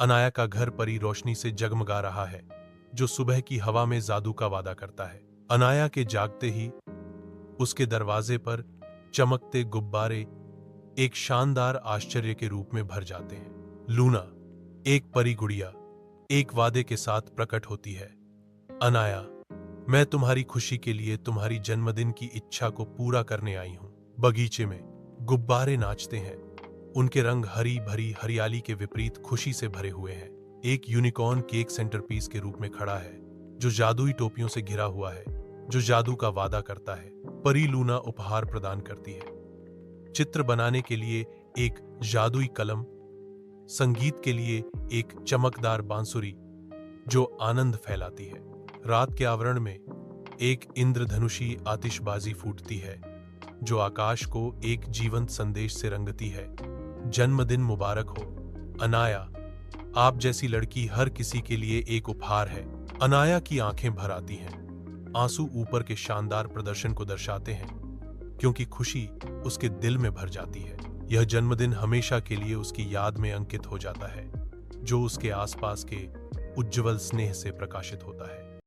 अनाया का घर परी रोशनी से जगमगा रहा है, जो सुबह की हवा में जादू का वादा करता है। अनाया के जागते ही उसके दरवाजे पर चमकते गुब्बारे एक शानदार आश्चर्य के रूप में भर जाते हैं। लूना, एक परी गुड़िया, एक वादे के साथ प्रकट होती है। अनाया, मैं तुम्हारी खुशी के लिए तुम्हारी जन्मदिन की इच्छा को पूरा करने आई हूं। बगीचे में गुब्बारे नाचते हैं, उनके रंग हरी भरी हरियाली के विपरीत खुशी से भरे हुए हैं। एक यूनिकॉर्न केक सेंटरपीस के रूप में खड़ा है, जो जादुई टोपियों से घिरा हुआ है, जो जादू का वादा करता है। परी लूना उपहार प्रदान करती है, चित्र बनाने के लिए एक जादुई कलम, संगीत के लिए एक चमकदार बांसुरी जो आनंद फैलाती है। रात के आवरण में एक इंद्रधनुषी आतिशबाजी फूटती है, जो आकाश को एक जीवंत संदेश से रंगती है। जन्मदिन मुबारक हो अनाया, आप जैसी लड़की हर किसी के लिए एक उपहार है। अनाया की आंखें भर आती हैं, आंसू ऊपर के शानदार प्रदर्शन को दर्शाते हैं, क्योंकि खुशी उसके दिल में भर जाती है। यह जन्मदिन हमेशा के लिए उसकी याद में अंकित हो जाता है, जो उसके आसपास के उज्ज्वल स्नेह से प्रकाशित होता है।